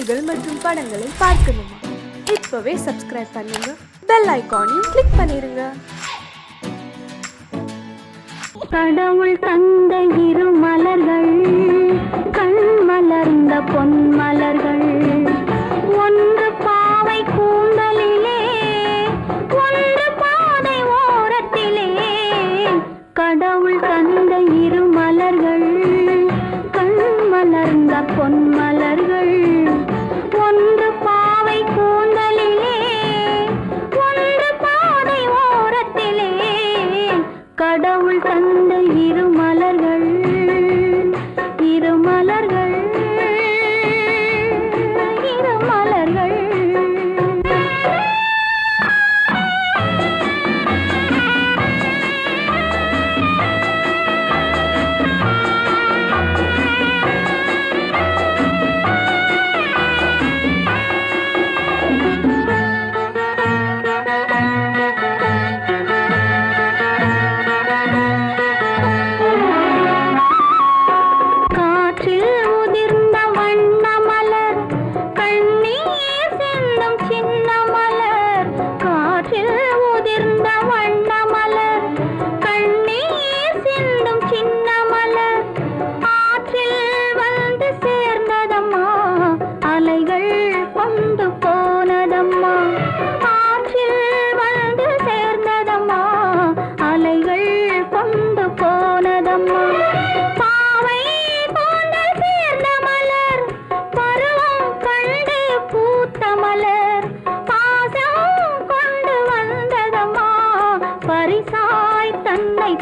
செய்திகள் மற்றும் படங்களை பார்க்கணுமா? இப்பவே சப்ஸ்கிரைப் பண்ணுங்க, பெல் ஐகானையும் கிளிக் பண்ணிருங்க. கடவுள் தந்த இரு மலர்கள், கண் மலர்ந்த பொன் மலர்கள், ஒன்று பாவை கூந்தலிலே, ஒன்று பாதை ஓரத்திலே. கடவுள் தந்த இரு மலர்கள், கண் மலர்ந்த பொன் மலர்கள், ஒன்று பாவை கூந்தலிலே, ஒன்று பாதை ஓரத்திலே. கடவுள் தந்த இரு மலர்கள், இரு மலர்கள், இரு மலர்கள்.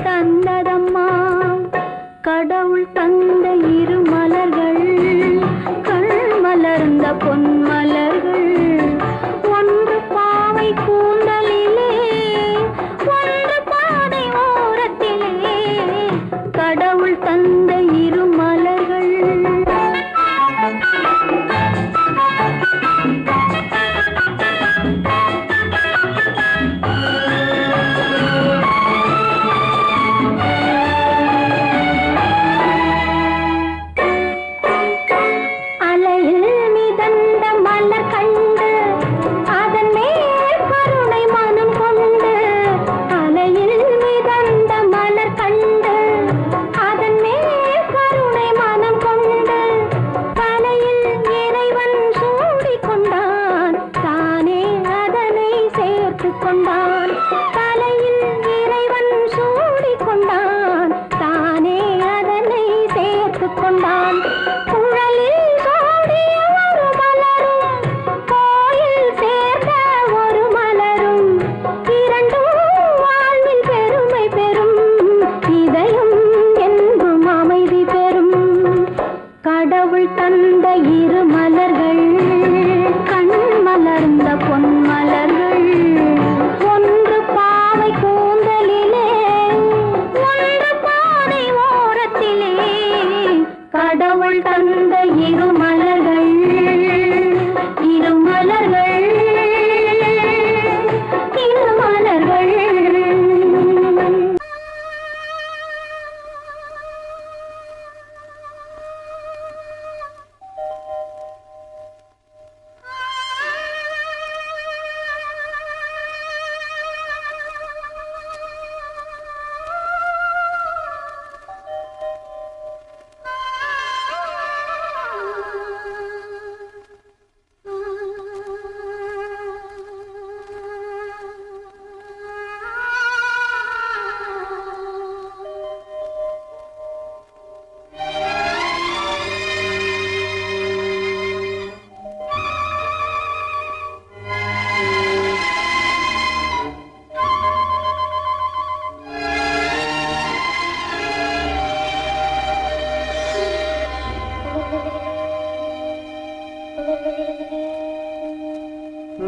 தந்ததம்மா கடவுள் தந்த இரு மலர்கள், கண் மலர்ந்த பொன் மலர்கள், ஒன்று பாவை கூந்தலிலே, ஒன்று பாதை ஓரத்திலே. கடவுள் தந்த இரு மலர்கள். கடவுள் தந்த இரு மலர்கள், கண் மலர்ந்த பொன் மலர்கள், ஒன்று பாவை கூந்தலிலே, ஒன்று பாதை ஓரத்திலே. கடவுள் தந்த இரு மலர்கள், இரு மலர்கள், இரு மலர்கள்.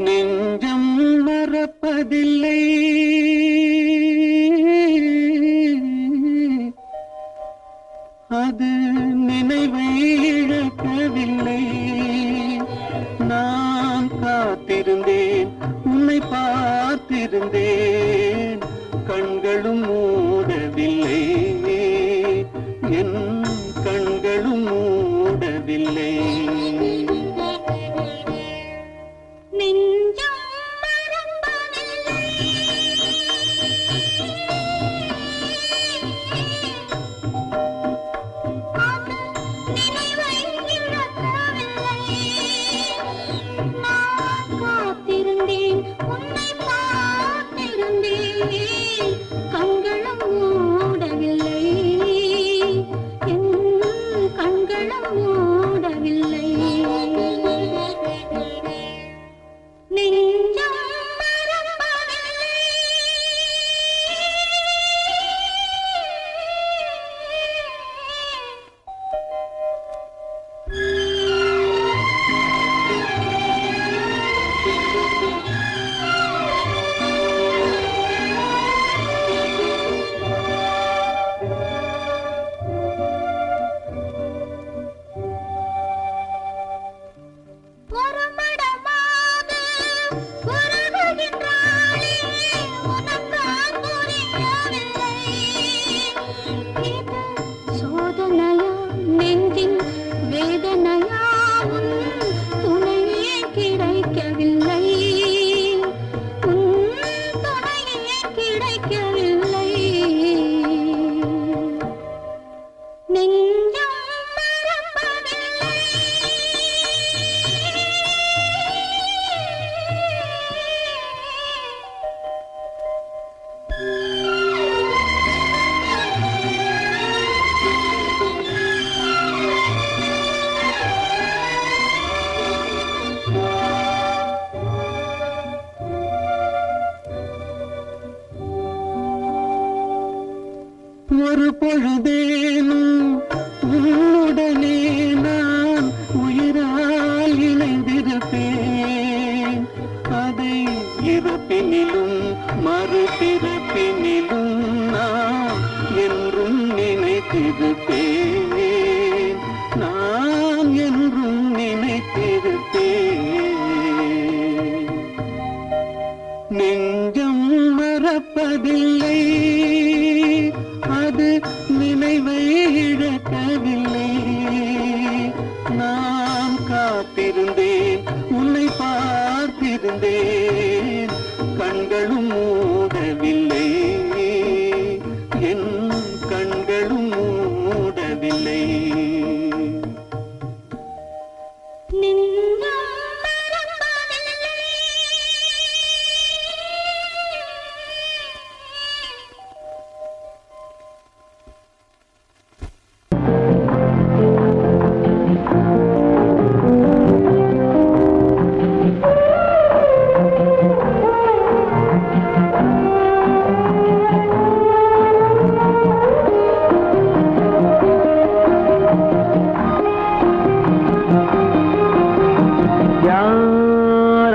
நெஞ்சம் மறப்பதில்லை, அது நினைவை இழக்கவில்லை. நான் காத்திருந்தேன், உன்னை பார்த்திருந்தேன், கண்களும் மூடவில்லை, என் கண்களும் மூடவில்லை. பொழுதேனும் உன்னுடனே நான் உயிரால் இணைந்திருப்பேன். அதை இறப்பினிலும் மறுபிறப்பினிலும் நான் என்றும் நினைத்திருப்பேன். நான் என்றும் நினைத்திருப்பேன். நெஞ்சம் மறப்பதில்லை, அது நினைவை இழக்கவில்லை. நான் காத்திருந்தேன், உன்னை பார்த்திருந்தேன், கண்களும் மூடவில்லை, என் கண்களும் மூடவில்லை.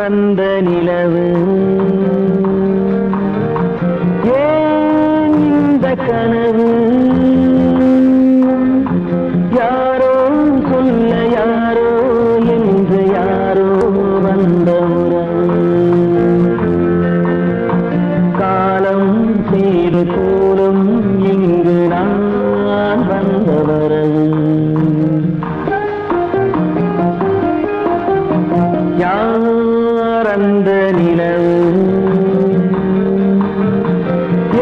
அந்த நிலவு ஏன் இந்த கனவு? யாரோ சொல்ல யாரோ என்று யாரோ வந்த உறவு. காலம் செய்து கூறும் இங்கு நான் வந்த வரவு. யார் அந்த நிலவு?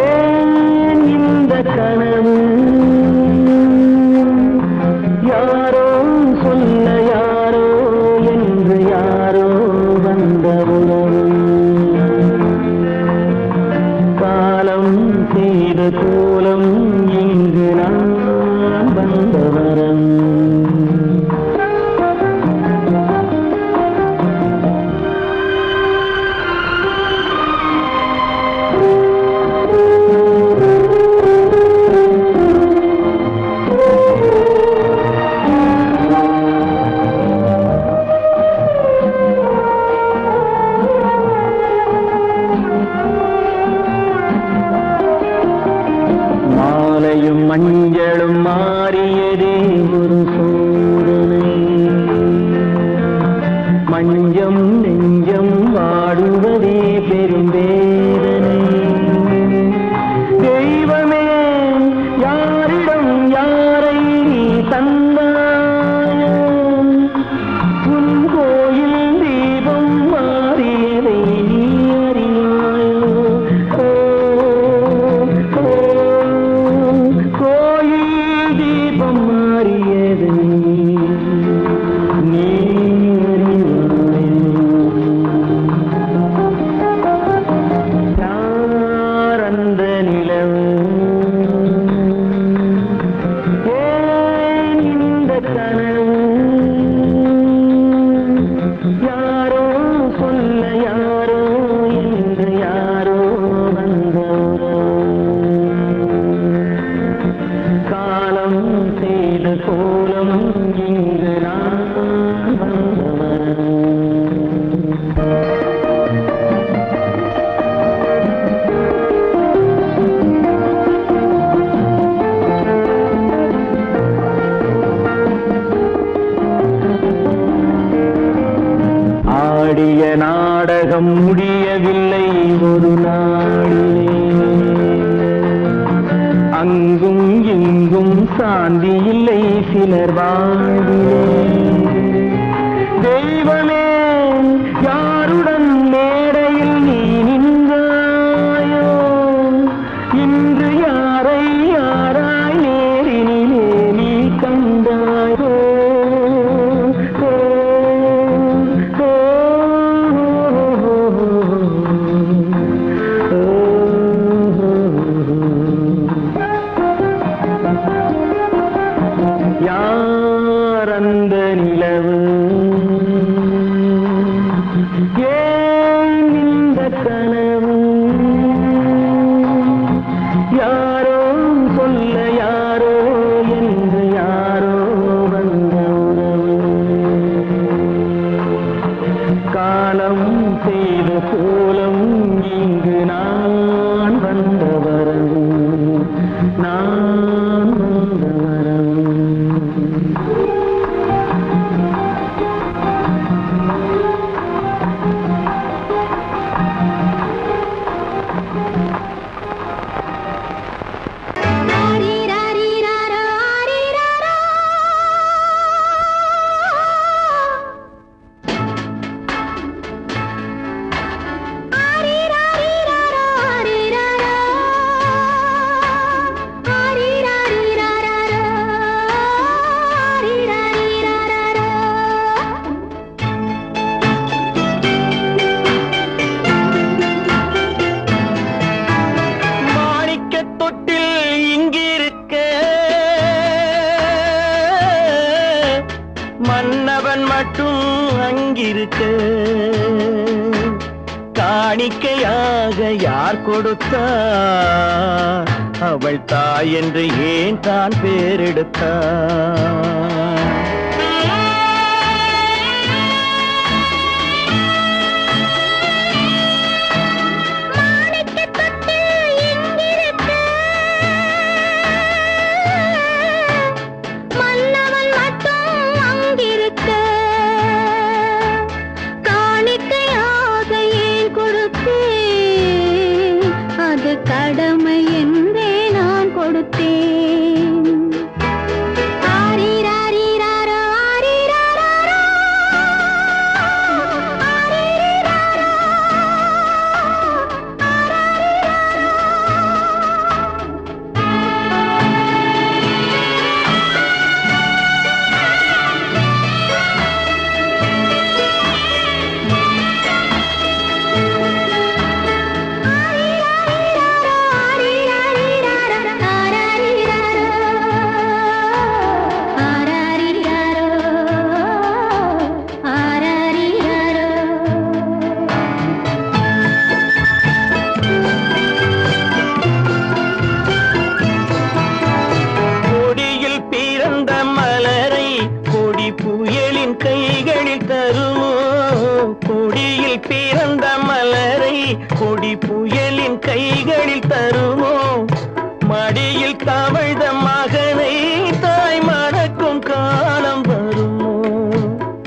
ஏன் இந்த கனவு? யாரோ சொல்ல யாரோ என்று யாரோ வந்த உறவு. காலம் செய்த கோலம் இங்கு நான் வந்த வரம். மாலையும் மஞ்சளும் மாறியதே ஒரு சோதனை. மஞ்சம் நெஞ்சம் வாடுவதே பெரும் வேதனை. தெய்வமே யாரிடம் யாரை நீ தந்தாயோ? உன் கோயில் தீபம் மாறியதை நீ அறியாயோ? கோயில் தீபம் மாறியது நீ யார் அந்த நிலவு? ஏன் இந்த கனவு? யாரோ சொல்ல யாரோ என்று யாரோ வந்த காலம் செய்த கோலம் இங்கு நான் வந்தவர். ஆடிய நாடகம் முடியவில்லை ஒரு நாளிலே. அங்கும் இங்கும் சாந்தி இல்லை சிலர் வாழ்விலே. தெய்வமே யாருடன் மேடையில் நீ நின்றாயோ? இன்று யாரை யாராய் நேரினிலே நீ கண்டாயோ? யார் அந்த காலம் செய்த கோலம் இங்கு நான் வந்த வரவு நான் வந்த வரவு மன்னவன் மட்டும் அங்கிருக்க காணிக்கையாக யார் கொடுத்தார் அவள் தாய் என்று ஏன் தான் பேரெடுத்தார் கடமை என்றே நான் கொடுத்தேன். ஆரிராரிராரோ, ஆரிராராரோ, ஆரிராரோ, கைகளில் தருமோ கொடியில் பிறந்த மலரை கொடி புயலின் கைகளில் தருமோ மடியில் தவழ்ந்த மகனை தாய் மணக்கும் காலம் வருமோ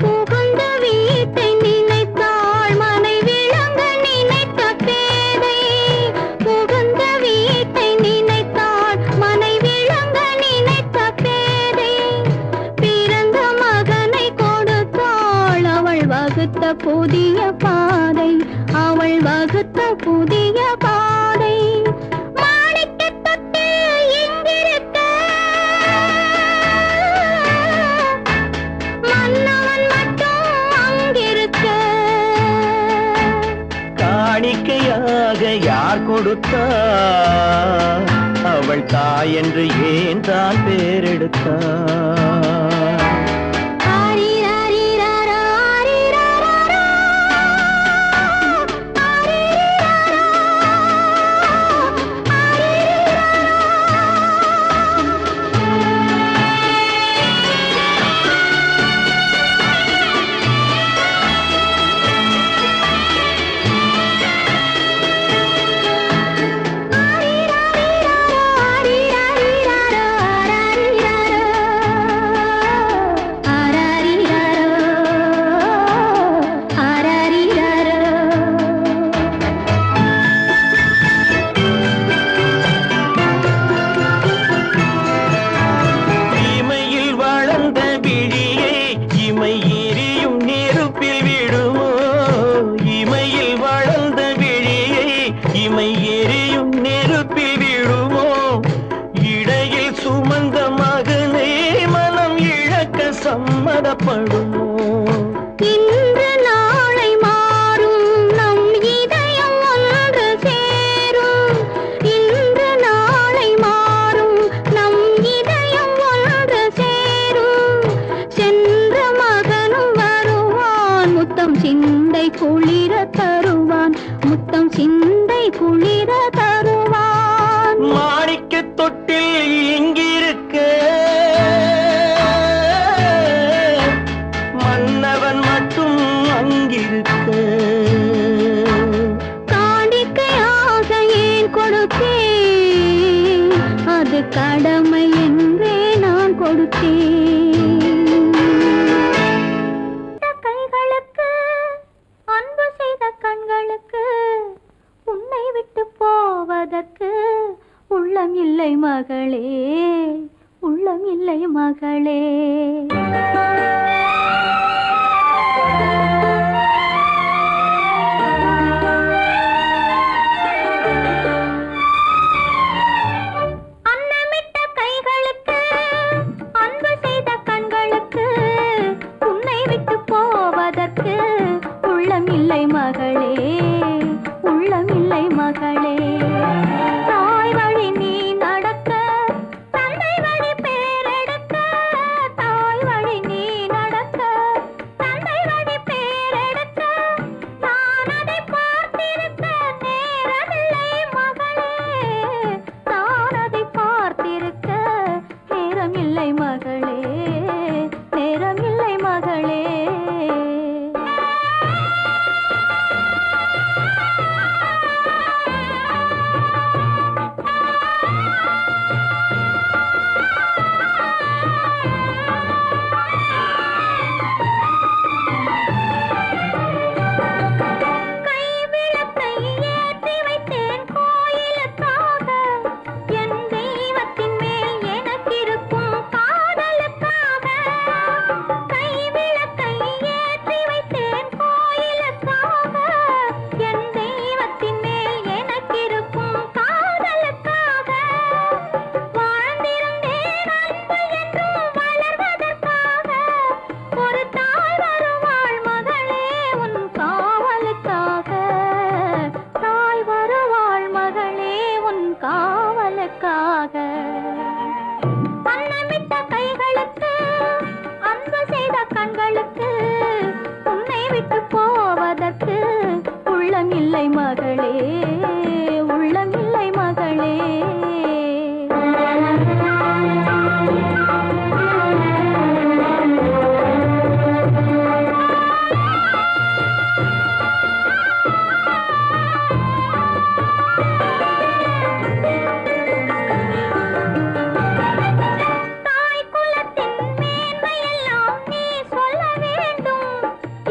புகுந்த வீட்டை நினைத்தாள் மனை விளங்க நினைத்த பேதை புகுந்த வீட்டை நினைத்தாள் மனை விளங்க நினைத்த பேதை பிறந்த மகனை கொடுத்தாள் அவள் வகுத்த புதிய பாதை அவள் வகுத்த புதிய பாதை மாணிக்கத் தொட்டில் இங்கிருக்க மன்னவன் மட்டும் அங்கிருக்க காணிக்கையாக யார் கொடுத்தார் அவள் தாய் என்று ஏன் தான் பேரெடுத்தார் ஆரிராரிராரோ, ஆரிராராரோ, ஆரிராரோ, இமையில் வளர்ந்த விழியை இமை எரியும் நெருப்பில் விடுமோ இமையில் வளர்ந்த விழியை இமை எரியும் நெருப்பில் விடுமோ இடையில் சுமந்த மகனை மனம் இழக்க சம்மதப்படுமோ இன்று நாளை மாறும் நம் இதயம் ஒன்று சேரும் இன்று நாளை மாறும் நம் இதயம் ஒன்று சேரும் சென்ற மகனும் வருவான் முத்தம் சிந்தை குளிர தருவான் முத்தம் சிந்தை குளிர தருவான் மாணிக்கத் தொட்டில் இங்கிருக்க மன்னவன் மட்டும் அங்கு இங்கிருக்க. காணிக்கையாக ஏன் கொடுத்தேன், அது கடமை என்றே நான் கொடுத்தேன். கைகளுக்கு அன்பு செய்த கண்களுக்கு உன்னை விட்டு போவதற்கு உள்ளம் இல்லை மகளே, உள்ளம் இல்லை மகளே. அன்னமிட்ட கைகளுக்கு அன்பு செய்த கண்களுக்கு உன்னை விட்டு போவதற்கு உள்ளம் இல்லை மகளே, உள்ளம் இல்லை மகளே. தாய் வழி நீ நடக்க, தந்தை வழி பேரெடுக்க. தாய் வழி நீ நடக்க, தந்தை வழி பேரெடுக்க. நான் அதை பார்த்திருக்க நேரமில்லை மகளே, நான் அதை பார்த்திருக்க நேரமில்லை மகளே, நேரமில்லை மகளே. கைவிளக்கை ஏற்றி வைத்தேன் கோயிலுக்காக, என் தெய்வத்தின் மேல் எனக்கிருக்கும் காதலுக்காக. கைவிளக்கை ஏற்றி வைத்தேன் கோயிலுக்காக, என் தெய்வத்தின் மேல் எனக்கிருக்கும் காதலுக்காக. வாழ்ந்திருந்தேன் அன்பு என்றும் வளர்வதற்காக. ஒரு தாய் வருவாள் மகளே உன் காவலுக்காக, தாய் வருவாள் மகளே உன் காவலுக்காக. அன்னமிட்ட கைகளுக்கு அன்பு செய்த கண்களுக்கு உன்னை விட்டு போவதற்கு உள்ளம் இல்லை மகளே, உள்ளம் இல்லை மகளே. தாய் குலத்தின் மேன்மையெல்லாம் நீ சொல்ல வேண்டும்.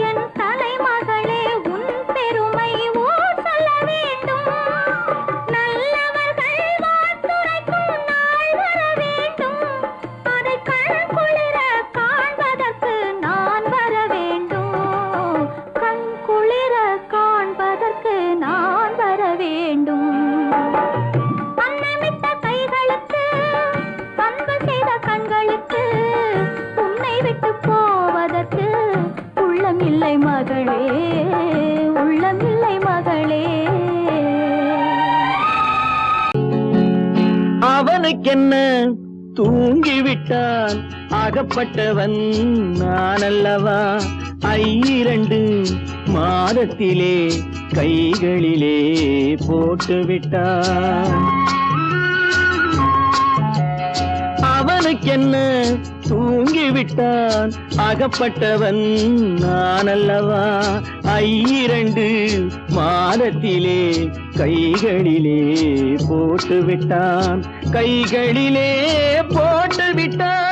என் தலைமகளே உன் பெருமை ஊர் சொல்ல வேண்டும். நல்லவர்கள் வாழ்த்துரைக்கும் நாள் வர வேண்டும். அதை கண் குளிர காண்பதற்கு நான் வர வேண்டும். கண் குளிர காண்பதற்கு நான் வர வேண்டும். அன்னமிட்ட கைகளுக்கு அன்பு செய்த கண்களுக்கு உன்னை விட்டு போவதற்கு உள்ளம் இல்லை மகளே, உள்ளம் இல்லை மகளே. அவனுக்கென்ன தூங்கிவிட்டான், அகப்பட்டவன் நான் அல்லவா. 2 மாதத்திலே கைகளிலே போட்டுவிட்டான். அவனுக்கென்ன தூங்கிவிட்டான், அகப்பட்டவன் நான் அல்லவா. 2 மாதத்திலே கைகளிலே போட்டுவிட்டான், கைகளிலே போட்டுவிட்டான்.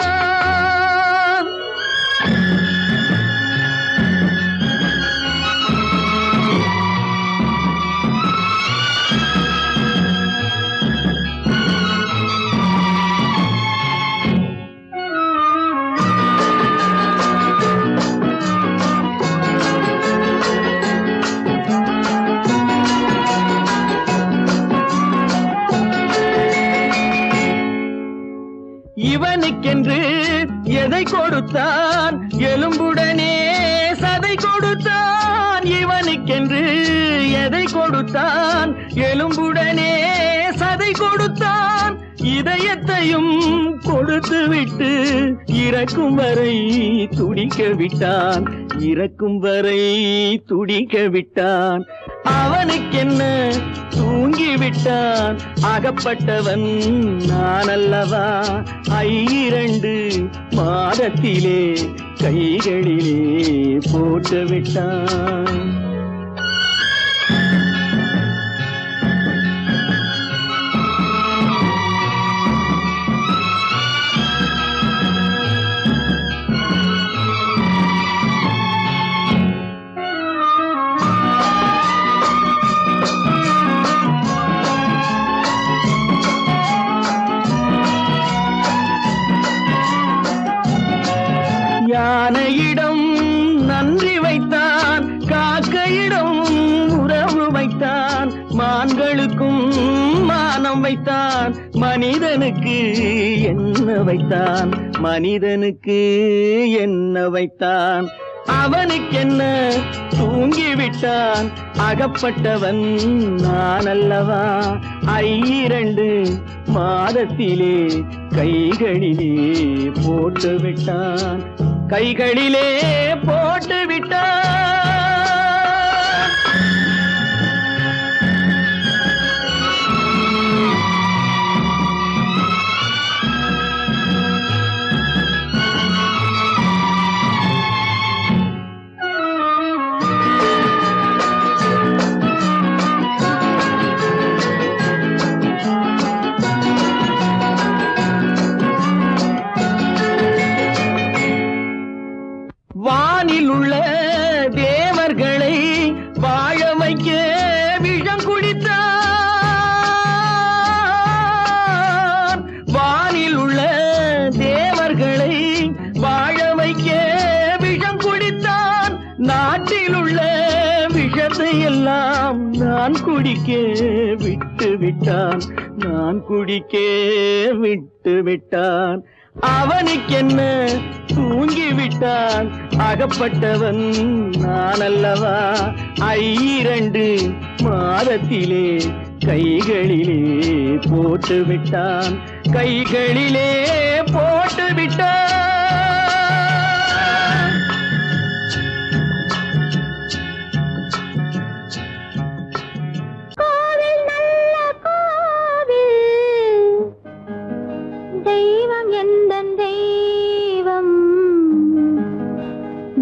இவனுக்கென்று எதை கொடுத்தான், எலும்புடனே சதை கொடுத்தான். இவனுக்கென்று எதை கொடுத்தான், எலும்புடனே சதை கொடுத்தான். இதயத்தையும் கொடுத்து விட்டு இறக்கும் வரை துடிக்க விட்டான், இறக்கும் வரை துடிக்க விட்டான். அவனுக்கென்ன தூங்கிவிட்டான், அகப்பட்டவன் நான் அல்லவா. 2 மாதத்திலே கைகளிலே போட்டு விட்டான். யானையிடம் நன்றி வைத்தான், காக்கையிடம் உறவு வைத்தான், மான்களுக்கும் மானம் வைத்தான், மனிதனுக்கு என்ன வைத்தான், மனிதனுக்கு என்ன வைத்தான். அவனுக்கென்ன தூங்கிவிட்டான், அகப்பட்டவன் நான் அல்லவா. 2 மாதத்திலே கைகளிலே போட்டு விட்டான், கைகளிலே போட்டு விட்டான். வானில் உள்ள தேவர்களை வாழ வைக்க விஷம் குடித்தான். வானில் உள்ள தேவர்களை வாழ வைக்க விஷம் குடித்தான். நாட்டில் உள்ள விஷத்தை எல்லாம் நான் குடிக்க விட்டு விட்டான், நான் குடிக்க விட்டு விட்டான். அவனுக்கென்ன தூங்கிவிட்டான், அகப்பட்டவன் நான் அல்லவா. 2 மாதத்திலே கைகளிலே போட்டு விட்டான், கைகளிலே போட்டு விட்டான். கோவில் நல்ல கோவில், தெய்வம் எந்தன் தெய்வம்,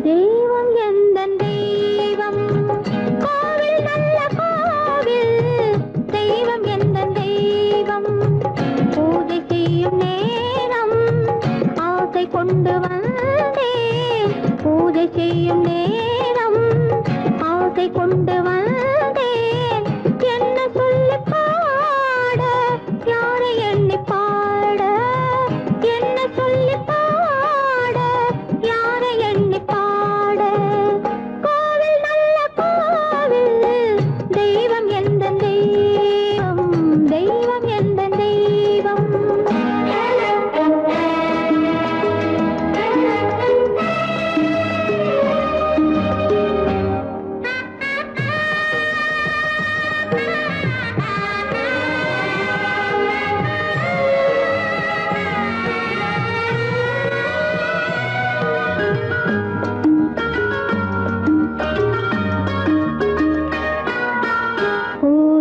தெய்வம் எந்தன் தெய்வம். கோவில் நல்ல கோவில், தெய்வம் எந்தன் தெய்வம். பூஜை செய்யும் நேரம் ஆசை கொண்டு வந்தேன், பூஜை செய்யும் நேரம் ஆசை கொண்டு வந்தேன். என்ன சொல்லி பாட, யாரை எண்ணி பாட, என்ன சொல்லி பாட, யாரை எண்ணி பாட. கோவில் நல்ல கோவில், தெய்வம் எந்த தெய்வம், தெய்வம் எந்த தெய்வம்.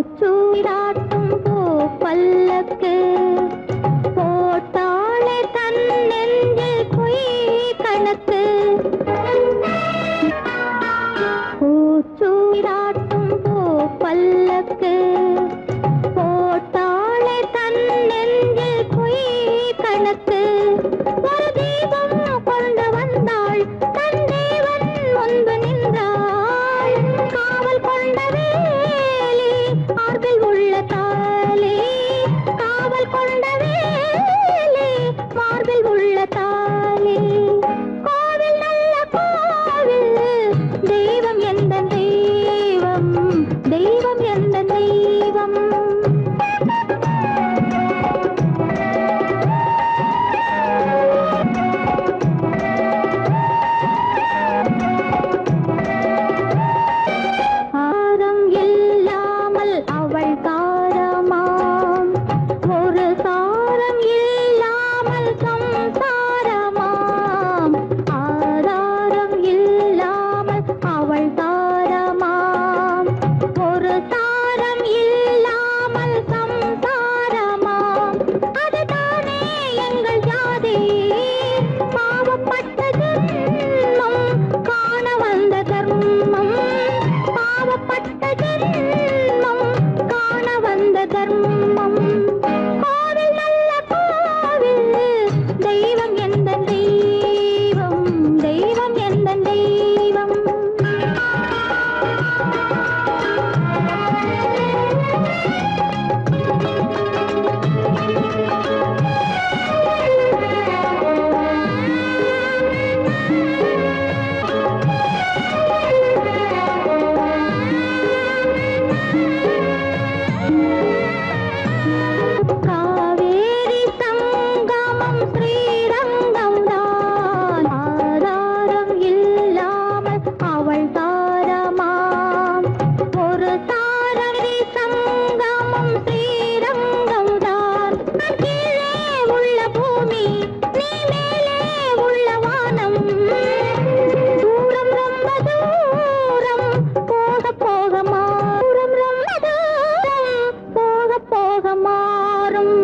பூச்சூடாட்டும் பூ பல்லக்கு போட்டாளே தன் நெஞ்சில் பொய் கணக்கு. பூச்சூடாட்டும் பூ பல்லக்கு போட்டாளே தன் நெஞ்சில் பொய் கணக்கு. ஒரு தீபம் கொண்டு வந்தாள், தன் தேவன் முன்பு நின்றாள். காவல் கொண்ட வேலி மார்பில் உள்ள தாலி, காவல் கொண்ட வேலி மார்பில் உள்ள தாலி. கோவில் நல்ல கோவில், தெய்வம் எந்த தெய்வம், தெய்வம் எந்த தெய்வம். ஒரு சாரதி சங்கமம் ஸ்ரீரங்கம் தான். கீழே உள்ள பூமி, நீ மேலே உள்ள வானம். தூரம் ரொம்ப தூரம், போக போக மாறும். ரொம்ப தூரம், போக போக மாறும்.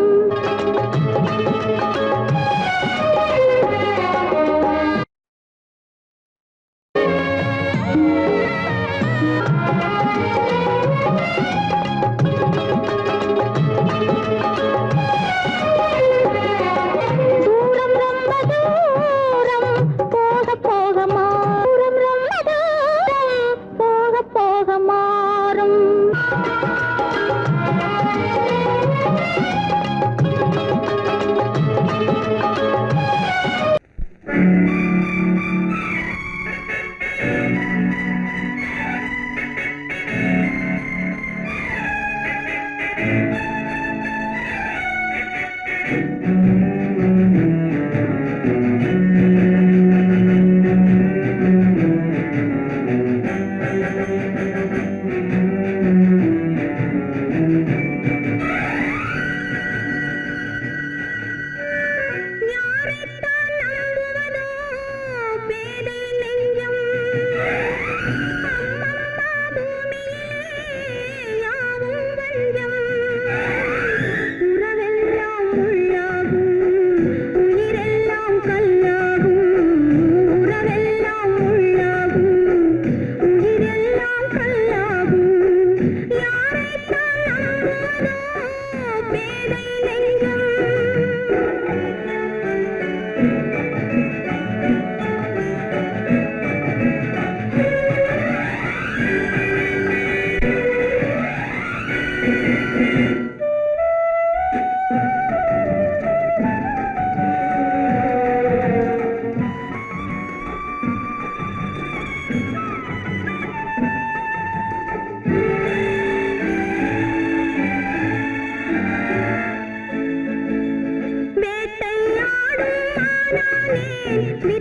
தூரம் ரொம்ப தூரம், போக போக மாறும். ரொம்ப தூரம், போக போக மாறும்.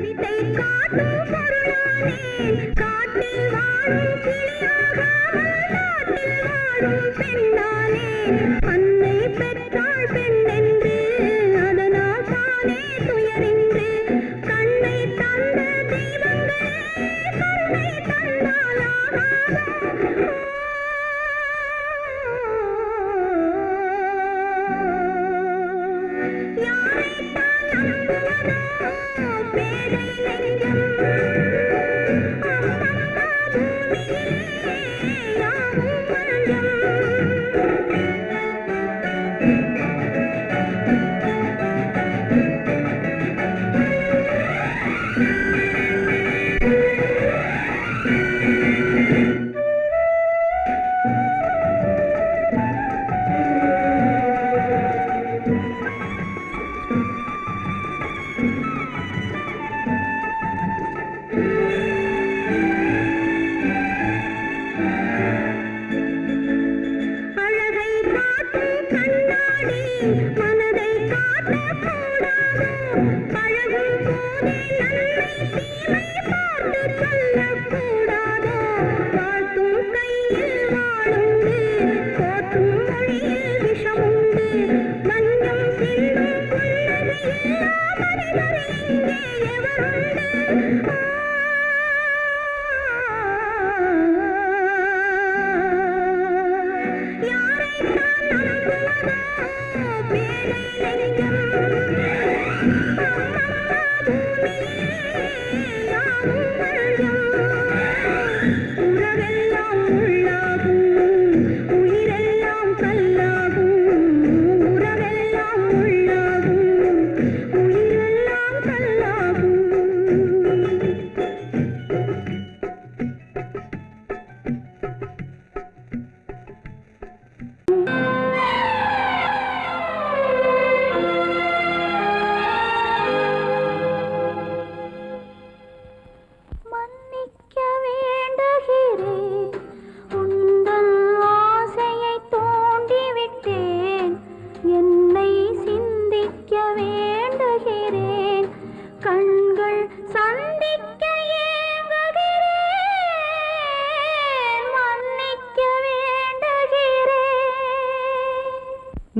வித்தை காட்டும் பொருளானேன். காட்டில் வாழும் கிளியாகாமல் நாட்டில் வாழும் பெண்ணானேன். அன்னை பெற்றாள் பெண் என்று அதனால் தானே துயரின்று கண்ணை தந்த தெய்வங்களே கண்ணை தந்தாலாகாதோ.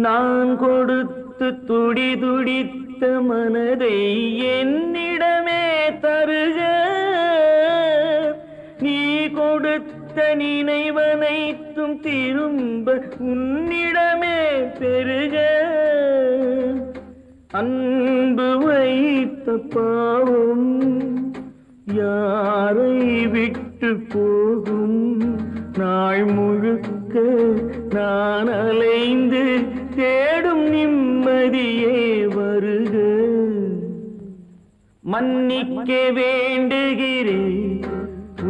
நான் கொடுத்து துடி துடித்த மனதை என்னிடமே தருக, நீ கொடுத்த நினைவனைத்தும் திரும்ப உன்னிடமே பெருக. அன்பு வைத்த பாவம் யாரை விட்டு போகும், நாள் முழுக்க நான் அலைந்து தேடும் நிம்மதியே வருக. மன்னிக்க வேண்டுகிறேன்,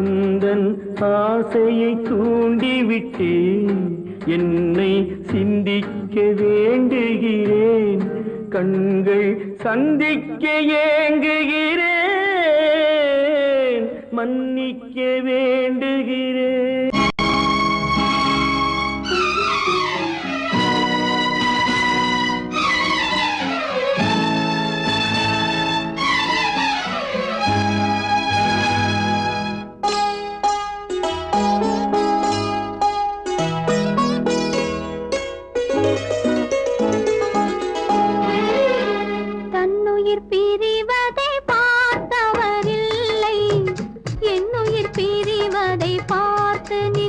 உந்தன் ஆசையை தூண்டிவிட்டேன், என்னை சிந்திக்க வேண்டுகிறேன், கண்கள் சந்திக்க ஏங்குகிறேன், மன்னிக்க வேண்டுகிறேன். தன்னுயிர் பிரிவதை பார்த்தவரில்லை, என்னுயிர் பிரிவதை பார்த்து நீ